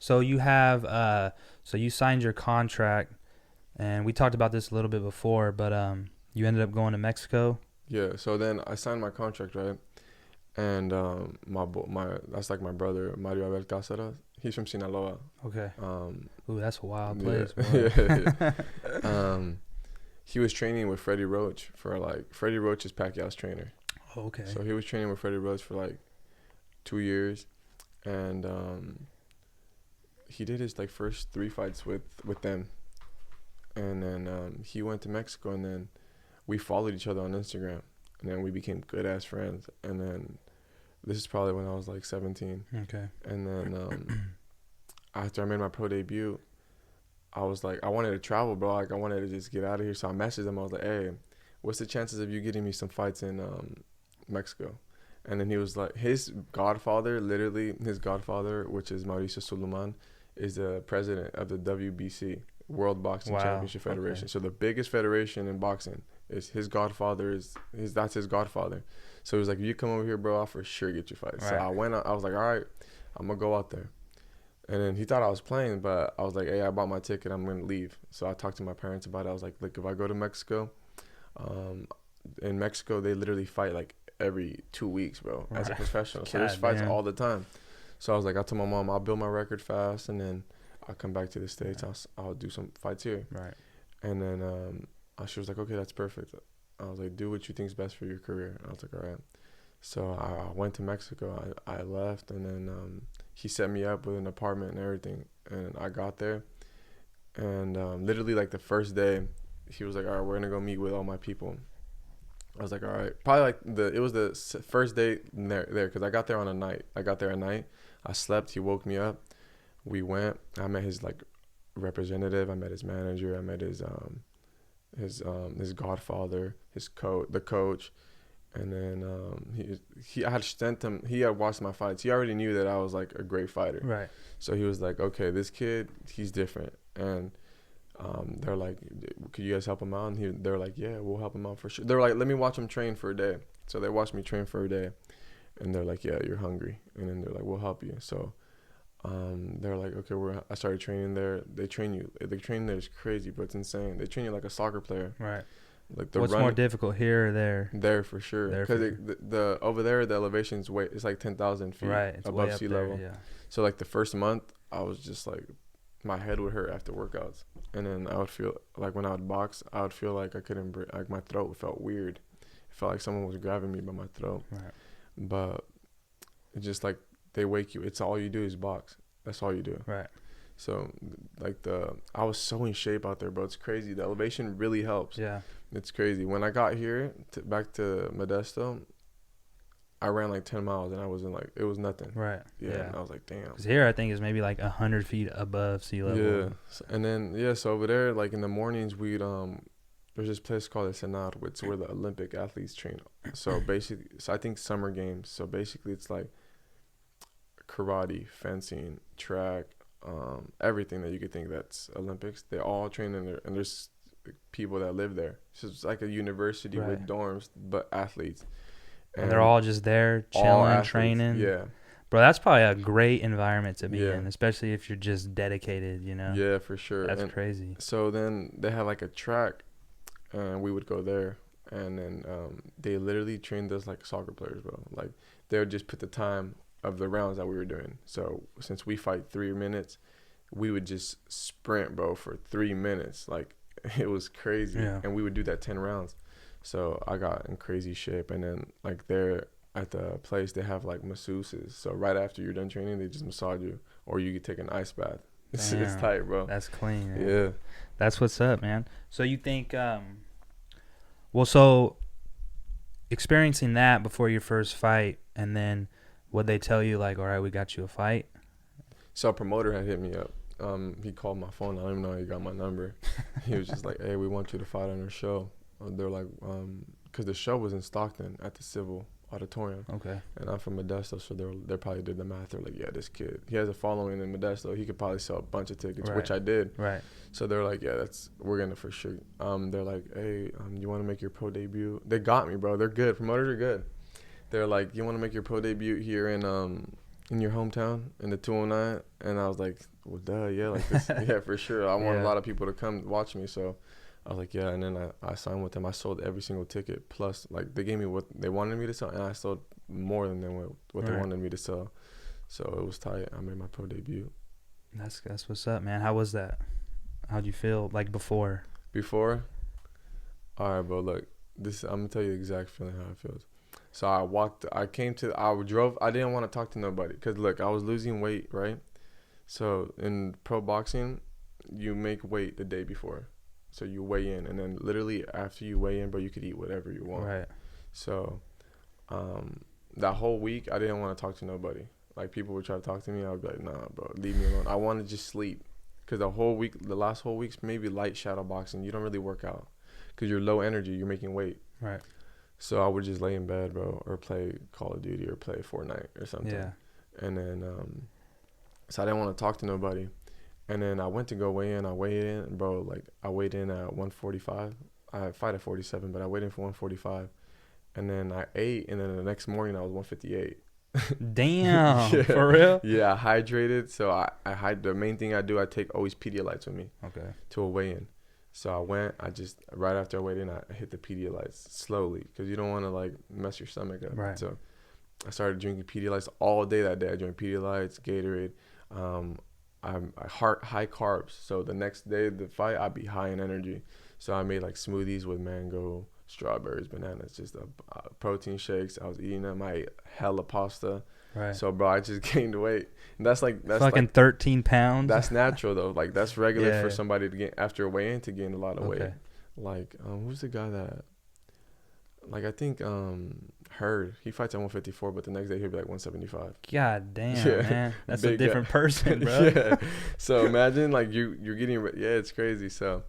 So you have so you signed your contract, and we talked about this a little bit before, but you ended up going to Mexico. Yeah. So then I signed my contract, right? And my that's like my brother Mario Abel Cáceres. He's from Sinaloa. Okay. Um, Ooh, that's a wild yeah, place, boy. yeah, yeah. Um, he was training with Freddie Roach for like Freddie Roach is Pacquiao's trainer. Okay. So he was training with Freddie Roach for like 2 years, and he did his like first three fights with them, and then he went to Mexico, and then we followed each other on Instagram, and then we became good ass friends, and then this is probably when I was like 17, Okay. and then after I made my pro debut, I was like I wanted to travel, bro. Like I wanted to just get out of here, so I messaged him. I was like, hey, what's the chances of you getting me some fights in Mexico? And then he was like, his godfather, literally his godfather, which is Mauricio Suleiman, is the president of the WBC, World Boxing Wow. Championship Okay. Federation. So the biggest federation in boxing is his godfather that's his godfather. So he was like, if you come over here, bro, I'll for sure get you fights. So Right. I went. I was like, all right, I'm gonna go out there. And then he thought I was playing, but I was like, hey, I bought my ticket. I'm gonna leave. So I talked to my parents about it. I was like, look, if I go to Mexico, um, in Mexico they literally fight like every 2 weeks, bro, as a Right. professional. So there's God fights damn. all the time. So I was like, I told my mom, I'll build my record fast, and then I'll come back to the States. Right. I'll do some fights here. Right. And then she was like, okay, that's perfect. I was like, do what you think's best for your career. And I was like, all right. So I went to Mexico. I left, and then he set me up with an apartment and everything. And I got there, and literally like the first day, he was like, all right, we're gonna go meet with all my people. I was like, all right. Probably like it was the first day there because I got there on a night. I got there at night. I slept. He woke me up. We went. I met his like representative. I met his manager. I met his godfather, the coach, and then I had sent him. He had watched my fights. He already knew that I was like a great fighter. Right. So he was like, okay, this kid, he's different, and they're like, could you guys help him out? And they're like, yeah, we'll help him out for sure. They're like, let me watch him train for a day. So they watched me train for a day, and they're like, yeah, you're hungry, and then they're like, we'll help you. So they're like, okay, I started training there. They train you. The training there is crazy, but it's insane. They train you like a soccer player. Right. Like the What's more run difficult, here or there? there for sure, There for because sure. the over there the elevation's way it's like 10,000 feet Right. It's way above up sea there. level. Yeah. So like the first month, I was just like, my head would hurt after workouts, and then I would feel like when I would box, I would feel like I couldn't breathe. Like my throat felt weird. It felt like someone was grabbing me by my throat. Right. But it's just like they wake you. It's all you do is box. That's all you do. Right. So like I was so in shape out there, bro. It's crazy. The elevation really helps. Yeah. It's crazy. When I got here back to Modesto, I ran like 10 miles and I wasn't like, it was nothing. Right. Yeah. Yeah. And I was like, damn. Because here, I think is maybe like 100 feet above sea level. Yeah. And then, yeah, so over there, like in the mornings, there's this place called the Senat, which is where the Olympic athletes train. So basically, I think summer games. So basically, it's like karate, fencing, track, everything that you could think that's Olympics. They all train in there, and there's people that live there. So it's like a university Right. with dorms, but athletes. And they're all just there all chilling, athletes. training. Yeah. Bro, that's probably a great environment to be Yeah. in, especially if you're just dedicated, you know? Yeah, for sure. That's And crazy. so then they had like a track, and we would go there, and then they literally trained us like soccer players, bro. Like they would just put the time of the rounds that we were doing. So since we fight 3 minutes, we would just sprint, bro, for 3 minutes. Like it was crazy. Yeah. And we would do that 10 rounds. So I got in crazy shape, and then like there at the place they have like masseuses. So right after you're done training, they just massage you, or you could take an ice bath. It's Damn. tight, bro. That's clean. Man. Yeah. That's what's up, man. So you think, so experiencing that before your first fight, and then would they tell you like, all right, we got you a fight? So a promoter had hit me up. He called my phone. I don't even know how he got my number. He was just like, hey, we want you to fight on our show. They're like, because the show was in Stockton at the Civil Auditorium. Okay. And I'm from Modesto, so they probably did the math. They're like, yeah, this kid, he has a following in Modesto. He could probably sell a bunch of tickets, Right. which I did. Right. So they're like, yeah, we're gonna for sure. They're like, hey, you want to make your pro debut? They got me, bro. They're good. Promoters are good. They're like, you want to make your pro debut here in in your hometown in the 209? And I was like, well, duh, yeah, like this, yeah, for sure. I want a Yeah. lot of people to come watch me, so I was like, yeah. And then I signed with them. I sold every single ticket, plus like they gave me what they wanted me to sell, and I sold more than what they Right. wanted me to sell. So it was tight. I made my pro debut. That's what's up, man. How was that? How'd you feel like before? Before, all right, bro. Look, this I'm gonna tell you the exact feeling how it feels. So I drove. I didn't want to talk to nobody because look, I was losing weight, right? So in pro boxing, you make weight the day before, so you weigh in, and then literally after you weigh in, bro, you could eat whatever you want. Right. So, that whole week, I didn't want to talk to nobody. Like people would try to talk to me, I would be like, nah, bro, leave me alone. I want to just sleep, cause the last whole week's maybe light shadow boxing. You don't really work out, cause you're low energy. You're making weight. Right. So I would just lay in bed, bro, or play Call of Duty or play Fortnite or something. Yeah. And then, so I didn't want to talk to nobody. And then I went to go weigh in. I weighed in, bro. Like I weighed in at 145. I fight at 47, but I weighed in for 145. And then I ate, and then the next morning I was 158. Damn. Yeah. For real? Yeah, I hydrated. So I hide. The main thing I do, I take always Pedialytes with me Okay. to a weigh-in. So I went. Right after I weighed in, I hit the Pedialytes slowly because you don't want to like mess your stomach up. Right. So I started drinking Pedialytes all day that day. I drank Pedialytes, Gatorade. I'm high carbs. So the next day of the fight, I'd be high in energy. So I made like smoothies with mango, strawberries, bananas, just protein shakes. I was eating them. I ate hella pasta. Right. So bro, I just gained weight. And that's fucking like 13 pounds. that's natural though. Like that's regular Yeah. for somebody to gain after a weigh-in to gain a lot of weight. Okay. Like who's the guy that? Like I think Hurd. He fights at 154, but the next day he'll be like 175. God damn, Yeah. man. That's a Big guy. different person, bro. Yeah. So imagine like you're getting yeah, it's crazy. So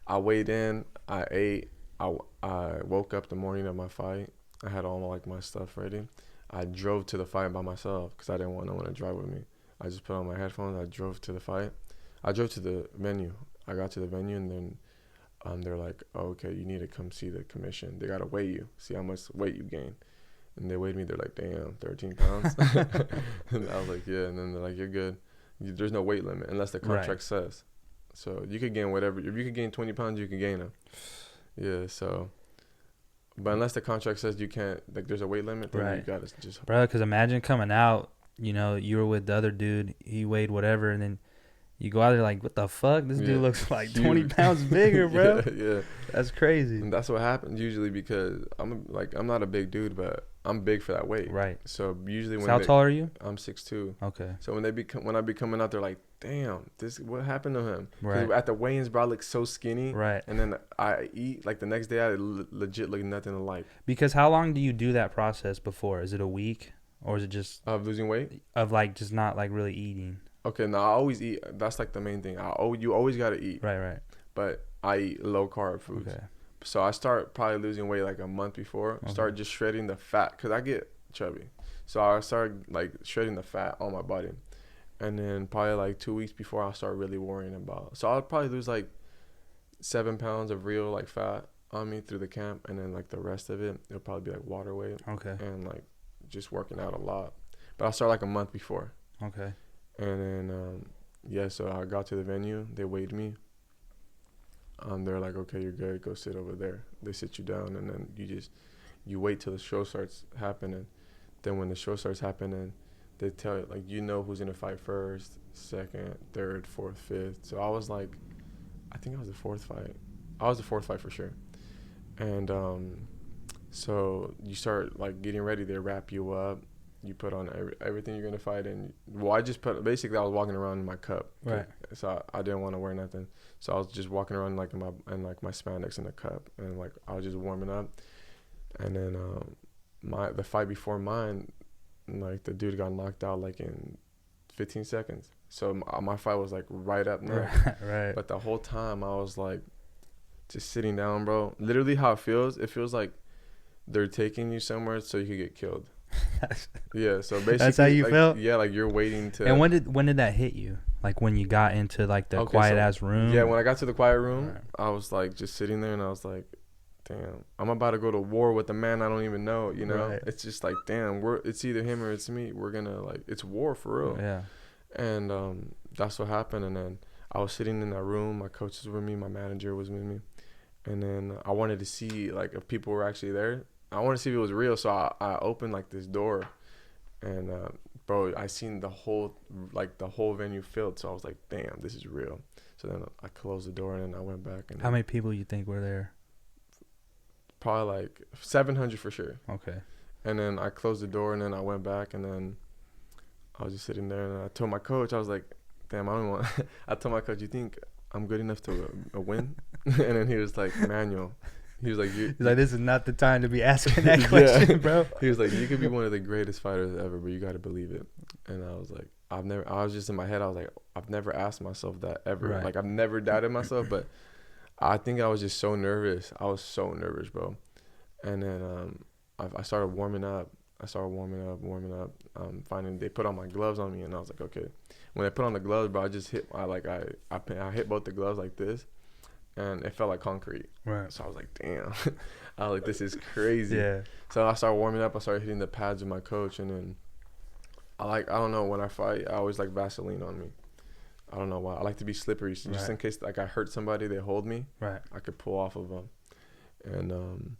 I weighed in. I ate. I woke up the morning of my fight. I had all my stuff ready. I drove to the fight by myself because I didn't want no one to drive with me. I just put on my headphones. I drove to the fight. I drove to the venue. I got to the venue and then they're like, oh, okay, you need to come see the commission. They got to weigh you, see how much weight you gain. And they weighed me. They're like, damn, 13 pounds. And I was like, yeah. And then they're like, you're good. There's no weight limit unless the contract says. So you could gain whatever. If you could gain 20 pounds, you can gain them. Yeah, so. But unless the contract says you can't, like there's a weight limit, then you got to just. Bro, because imagine coming out, you know, you were with the other dude, he weighed whatever, and then you go out there like, what the fuck? This dude looks like 20 pounds bigger, bro. Yeah. That's crazy. And that's what happens usually because I'm not a big dude, but I'm big for that weight. Right. So usually when how tall are you? I'm 6'2". Okay. So when I be coming out, they're like, damn, what happened to him? Right. At the weigh-ins, bro, I look so skinny. Right. And then I eat, like the next day, I legit look nothing alike. Because how long do you do that process before? Is it a week? Or is it just Of losing weight? of like just not like really eating? Okay, no, I always eat. That's like the main thing. You always got to eat. Right. But I eat low carb foods. Okay. So I start probably losing weight like a month before. Okay. Start just shredding the fat because I get chubby. So I started like shredding the fat on my body. And then probably like 2 weeks before I start really worrying about. So I'll probably lose like 7 pounds of real like fat on me through the camp. And then like the rest of it, it'll probably be like water weight. Okay. And like just working out a lot. But I'll start like a month before. Okay. And then, so I got to the venue. They weighed me. They're like, okay, you're good. Go sit over there. They sit you down, and then you wait till the show starts happening. Then when the show starts happening, they tell you, like, you know who's going to fight first, second, third, fourth, fifth. So I was like, I think I was the fourth fight. I was the fourth fight for sure. And so you start, like, getting ready. They wrap you up. You put on everything you're going to fight in. Well, I was walking around in my cup. Right. So I didn't want to wear nothing. So I was just walking around like in my spandex in the cup. And like I was just warming up. And then the fight before mine, like the dude got knocked out like in 15 seconds. So my fight was like right up there. Right. But the whole time I was like just sitting down, bro. Literally how it feels like they're taking you somewhere so you could get killed. Yeah, so basically that's how you felt. Yeah, like you're waiting to. And when did that hit you? Like when you got into like the quiet ass room? Yeah, when I got to the quiet room, right. I was like just sitting there and I was like, damn, I'm about to go to war with a man I don't even know, you know? Right. It's just like, damn, it's either him or it's me. We're gonna, like, it's war for real. Yeah. And that's what happened. And then I was sitting in that room. My coach was with me. My manager was with me. And then I wanted to see, like, if people were actually there. I wanted to see if it was real. So I opened, like, this door. And, bro, I seen the whole venue filled. So I was like, damn, this is real. So then I closed the door, and then I went back. And how many people you think were there? Probably, like, 700 for sure. Okay. And then I closed the door, and then I went back, and then I was just sitting there, and I told my coach, I was like, damn, I don't want I told my coach, you think I'm good enough to win? And then he was like, Emmanuel, he was like, he's like, this is not the time to be asking that question, bro. He was like, you could be one of the greatest fighters ever, but you got to believe it. And I was like, I was just in my head, I was like, I've never asked myself that ever. Right. Like, I've never doubted myself, but I think I was just so nervous. I was so nervous, bro. And then I started warming up. Warming up. Finally, they put on my gloves on me, and I was like, okay. When I put on the gloves, bro, I just hit. I hit both the gloves like this, and it felt like concrete. Right. So I was like, damn. I was like, this is crazy. Yeah. So I started warming up. I started hitting the pads with my coach, and then I don't know, when I fight, I always like Vaseline on me. I don't know why. I like to be slippery, so just in case like I hurt somebody, they hold me. Right. I could pull off of them, and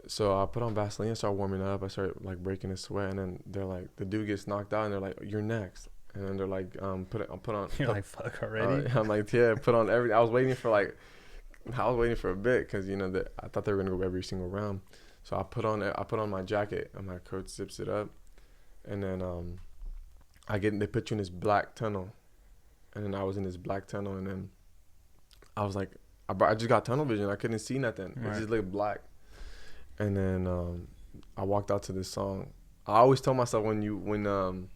so I put on Vaseline and started warming up. I started like breaking a sweat, and then they're like, the dude gets knocked out, and they're like, you're next. And then they're like, put on. You're like, fuck already. I'm like, yeah, put on every. I was waiting for a bit, because you know that I thought they were gonna go every single round. So I put on my jacket, and my coach zips it up, and then they put you in this black tunnel, and then I was in this black tunnel, and then I was like, I just got tunnel vision. I couldn't see nothing. Right. It just looked black. And then I walked out to this song. I always tell myself when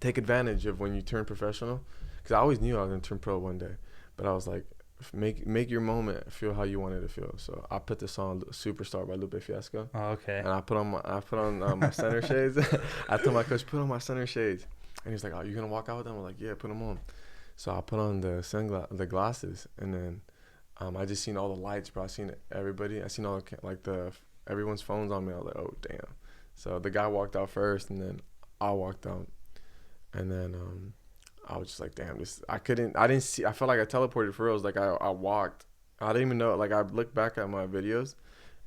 take advantage of when you turn professional, because I always knew I was gonna turn pro one day, but I was like, make your moment feel how you want it to feel. So I put the song "Superstar" by Lupe Fiasco. Oh, okay. And I put on my center shades. I told my coach, put on my center shades, and he's like, "Oh, you gonna walk out with them?" I'm like, "Yeah, put them on." So I put on the glasses, and then I just seen all the lights, bro. I seen everybody. I seen all everyone's phones on me. I was like, oh damn. So the guy walked out first, and then I walked out, and then I was just like, damn, I didn't see. I felt like I teleported for real. It was like I walked. I didn't even know. Like I looked back at my videos,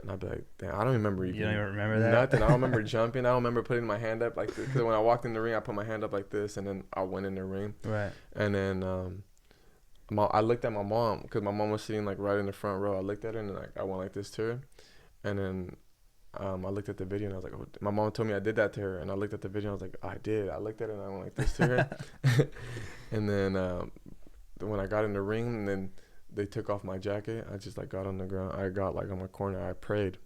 and I'd be like, damn, I don't remember even. You don't even remember that? Nothing. I don't remember jumping. I don't remember putting my hand up like this. Because when I walked in the ring, I put my hand up like this, and then I went in the ring. Right. And then I looked at my mom, because my mom was sitting like right in the front row. I looked at her, and like I went like this to her, and then I looked at the video, and I was like, oh, my mom told me I did that to her, and I looked at the video, and I was like, I did. I looked at it, and I went like this to her. And then when I got in the ring, and then they took off my jacket, I just like got on the ground. I got like on my corner. I prayed,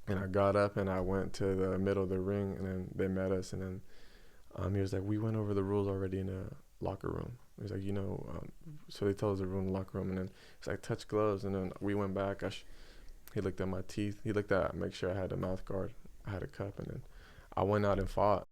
and I got up, and I went to the middle of the ring, and then they met us, and then he was like, we went over the rules already in the locker room. He was like, so they told us to run the locker room, and then he's like, touch gloves, and then we went back. He looked at my teeth. He looked at, make sure I had a mouth guard. I had a cup, and then I went out and fought.